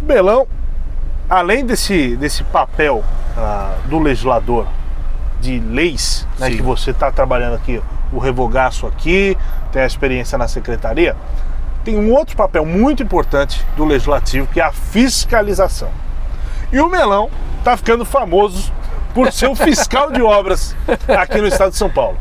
Melão, além desse papel do legislador de leis, né, que você está trabalhando aqui, o revogaço aqui, tem a experiência na secretaria, tem um outro papel muito importante do legislativo, que é a fiscalização. E o Melão está ficando famoso por ser o fiscal de obras aqui no estado de São Paulo.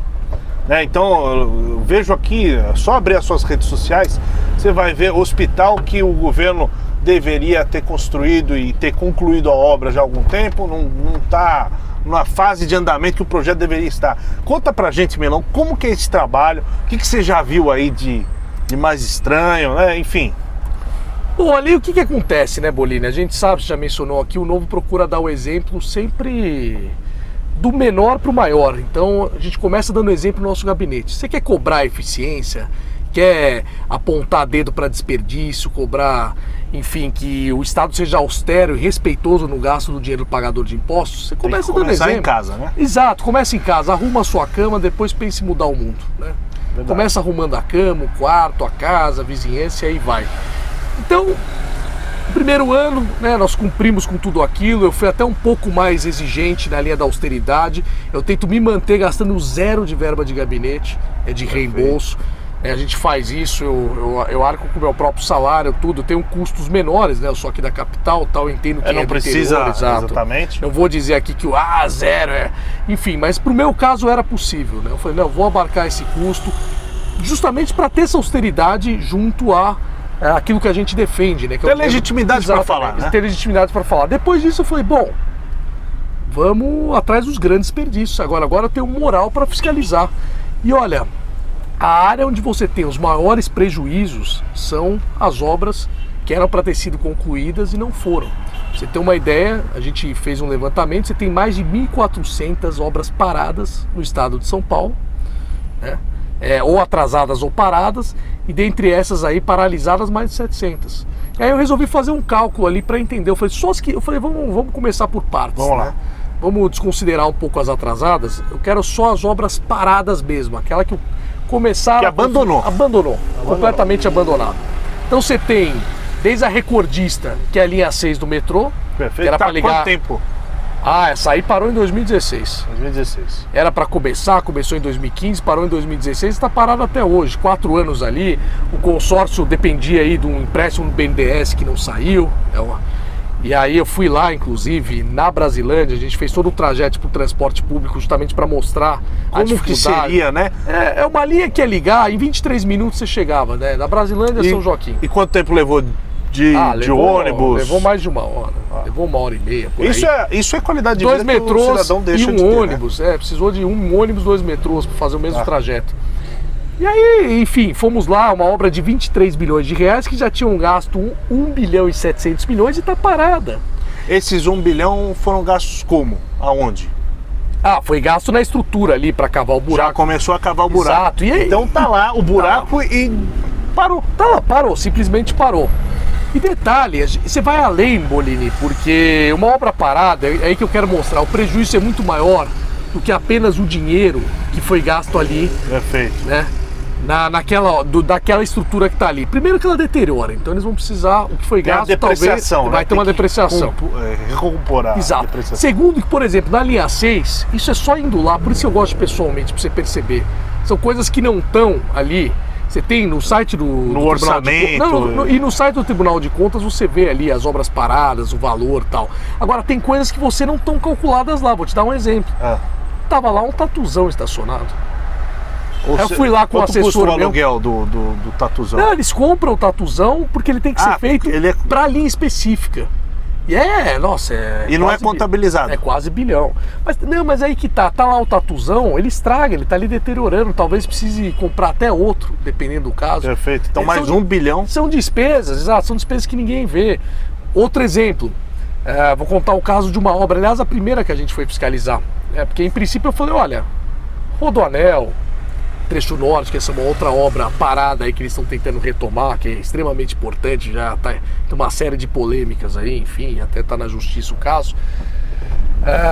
Né? Então, eu vejo aqui, só abrir as suas redes sociais, você vai ver hospital que o governo deveria ter construído e ter concluído a obra já há algum tempo, não está numa fase de andamento que o projeto deveria estar. Conta pra gente, Melão, como que é esse trabalho, o que você já viu aí de mais estranho, né? Enfim. Bom, ali o que acontece, né, Bolini? A gente sabe, você já mencionou aqui, o Novo procura dar o exemplo sempre do menor para o maior. Então a gente começa dando exemplo no nosso gabinete. Você quer cobrar eficiência, quer apontar dedo para desperdício, cobrar, enfim, que o Estado seja austero e respeitoso no gasto do dinheiro do pagador de impostos, você começa dando exemplo. Começar em casa, né? Exato, começa em casa, arruma a sua cama, depois pense em mudar o mundo, né? Verdade. Começa arrumando a cama, o quarto, a casa, a vizinhança e aí vai. Então, no primeiro ano, né, nós cumprimos com tudo aquilo, eu fui até um pouco mais exigente na linha da austeridade, eu tento me manter gastando zero de verba de gabinete, de reembolso. A gente faz isso, eu arco com o meu próprio salário, tudo, eu tenho custos menores, né? Eu sou aqui da capital, tal, eu entendo que não precisa interior, exatamente. Eu vou dizer aqui que o zero enfim, mas pro meu caso era possível, né? Eu falei, não, eu vou abarcar esse custo justamente para ter essa austeridade junto a aquilo que a gente defende, né? Que ter legitimidade para falar, né? Ter legitimidade para falar. Depois disso eu falei, bom, vamos atrás dos grandes desperdícios. Agora eu tenho moral para fiscalizar. E olha, a área onde você tem os maiores prejuízos são as obras que eram para ter sido concluídas e não foram. Pra você ter uma ideia, a gente fez um levantamento, você tem mais de 1.400 obras paradas no estado de São Paulo, né? Ou atrasadas ou paradas, e dentre essas aí paralisadas mais de 700. E aí eu resolvi fazer um cálculo ali para entender. Eu falei, vamos começar por partes. Vamos lá. Né? Vamos desconsiderar um pouco as atrasadas. Eu quero só as obras paradas mesmo, aquela que começaram... Que abandonou. Abandonou. Completamente abandonado. Então você tem, desde a recordista, que é a linha 6 do metrô. Perfeito. Que era para ligar... Quanto tempo? Essa aí parou em 2016. 2016. Era para começou em 2015, parou em 2016 e está parado até hoje. 4 anos ali. O consórcio dependia aí de um empréstimo do BNDES que não saiu. E aí eu fui lá, inclusive, na Brasilândia, a gente fez todo o trajeto para o transporte público justamente para mostrar a dificuldade. Como que seria, né? É uma linha que é ligar, em 23 minutos você chegava, né? Da Brasilândia a São Joaquim. E quanto tempo levou de ônibus? Levou mais de 1 hora. Levou 1h30 por aí. Isso é qualidade de 2 vida metrôs que o cidadão deixa e de ter, ônibus. né? Precisou de um ônibus, 2 metrôs para fazer o mesmo trajeto. E aí, enfim, fomos lá, uma obra de 23 bilhões de reais que já tinham gasto 1 bilhão e 700 milhões e está parada. Esses 1 bilhão foram gastos como? Aonde? Foi gasto na estrutura ali para cavar o buraco. Já começou a cavar o buraco. Exato. E aí, então tá lá o buraco e parou. Tá lá, parou, simplesmente parou. E detalhe, você vai além, Bolini, porque uma obra parada, é aí que eu quero mostrar, o prejuízo é muito maior do que apenas o dinheiro que foi gasto ali. Perfeito. Né? Daquela estrutura que está ali. Primeiro que ela deteriora, então eles vão precisar, o que foi gasto talvez vai ter uma depreciação. Recomporar. Exato. Segundo que, por exemplo, na linha 6, isso é só indo lá, por isso eu gosto pessoalmente, para você perceber. São coisas que não estão ali. Você tem no site do orçamento. E no site do Tribunal de Contas você vê ali as obras paradas, o valor e tal. Agora tem coisas que você não estão calculadas lá, vou te dar um exemplo. Tava lá um tatuzão estacionado. Eu fui lá com o assessor custa o aluguel do tatuzão? Não, eles compram o tatuzão porque ele tem que ser feito para linha específica. E não é contabilizado. É quase bilhão. Mas aí que tá lá o tatuzão, ele estraga, ele tá ali deteriorando, talvez precise comprar até outro, dependendo do caso. Perfeito. Então mais 1 bilhão. São despesas, exato, são despesas que ninguém vê. Outro exemplo, vou contar o caso de uma obra, aliás, a primeira que a gente foi fiscalizar. Porque em princípio eu falei, olha, Rodoanel, Trecho Norte, que essa é uma outra obra parada aí que eles estão tentando retomar, que é extremamente importante, já tem uma série de polêmicas aí, enfim, até está na justiça o caso.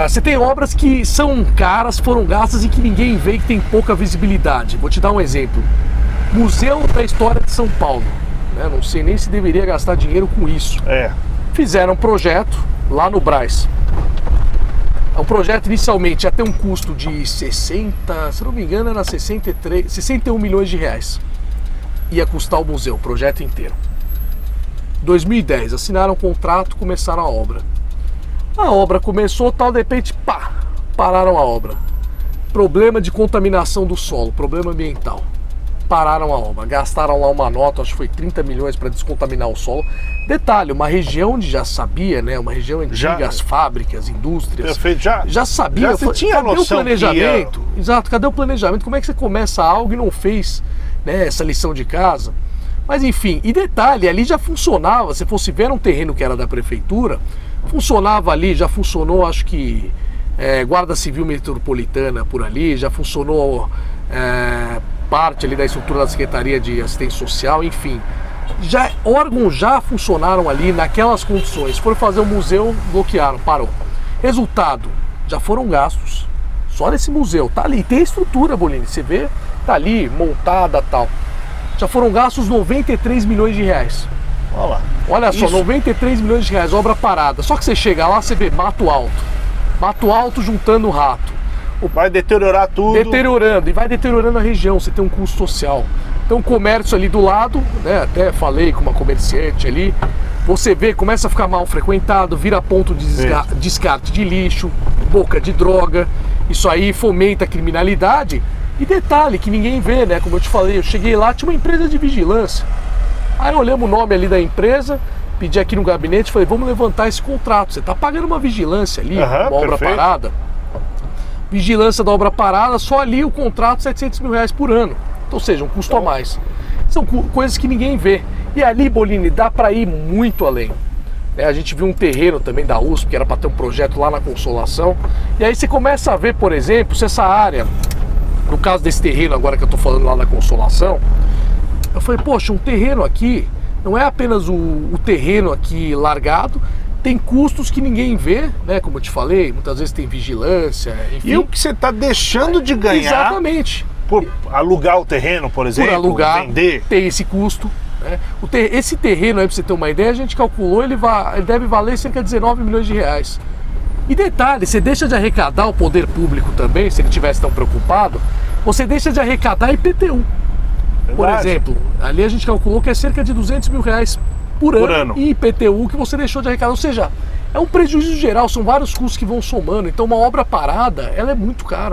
Você tem obras que são caras, foram gastas e que ninguém vê, que tem pouca visibilidade. Vou te dar um exemplo. Museu da História de São Paulo. Não sei nem se deveria gastar dinheiro com isso. fizeram um projeto lá no Brás. O projeto inicialmente ia ter um custo de 60, se não me engano era 61 milhões de reais. Ia custar o museu, o projeto inteiro. 2010, assinaram um contrato, começaram a obra. A obra começou, tal, de repente, pá, pararam a obra. Problema de contaminação do solo, problema ambiental. Pararam a obra, gastaram lá uma nota, acho que foi 30 milhões para descontaminar o solo. Detalhe, uma região onde já sabia, né? Uma região antiga, as fábricas, indústrias. Perfeito, já sabia. Já tinha cadê o planejamento? Que ia... Exato, cadê o planejamento? Como é que você começa algo e não fez, né, essa lição de casa? Mas enfim, e detalhe, ali já funcionava, se fosse ver um terreno que era da prefeitura, funcionava ali, já funcionou, acho que Guarda Civil Metropolitana por ali, já funcionou parte ali da estrutura da Secretaria de Assistência Social, enfim. Órgãos já funcionaram ali naquelas condições. Foram fazer o museu, bloquearam, parou. Resultado, já foram gastos só nesse museu, tá ali, tem estrutura, Bolini, você vê, tá ali, montada, tal. Já foram gastos 93 milhões de reais. Olha só, 93 milhões de reais, obra parada. Só que você chega lá, você vê mato alto juntando rato. Vai deteriorar tudo. Deteriorando, e vai deteriorando a região, você tem um custo social. Então o comércio ali do lado, né, até falei com uma comerciante ali, você vê, começa a ficar mal frequentado, vira ponto de descarte de lixo, boca de droga, isso aí fomenta a criminalidade. E detalhe que ninguém vê, né, como eu te falei, eu cheguei lá, tinha uma empresa de vigilância. Aí olhamos o nome ali da empresa, pedi aqui no gabinete, falei, vamos levantar esse contrato, você está pagando uma vigilância ali, uma obra parada. Vigilância da obra parada, só ali o contrato 700 mil reais por ano. Ou seja, um custo a mais. São coisas que ninguém vê. E ali, Bolini, dá para ir muito além. A gente viu um terreno também da USP, que era para ter um projeto lá na Consolação. E aí você começa a ver, por exemplo, se essa área, no caso desse terreno agora que eu estou falando lá na Consolação, eu falei, poxa, um terreno aqui, não é apenas o terreno aqui largado, tem custos que ninguém vê, né? Como eu te falei, muitas vezes tem vigilância, enfim. E o que você está deixando de ganhar... Exatamente. Por alugar o terreno, por exemplo, por alugar, vender. Tem esse custo. Né? Esse terreno aí, para você ter uma ideia, a gente calculou, ele deve valer cerca de 19 milhões de reais. E detalhe, você deixa de arrecadar o poder público também, se ele estivesse tão preocupado, você deixa de arrecadar IPTU. Por exemplo, ali a gente calculou que é cerca de 200 mil reais por ano. E IPTU que você deixou de arrecadar. Ou seja, é um prejuízo geral, são vários custos que vão somando. Então uma obra parada, ela é muito cara.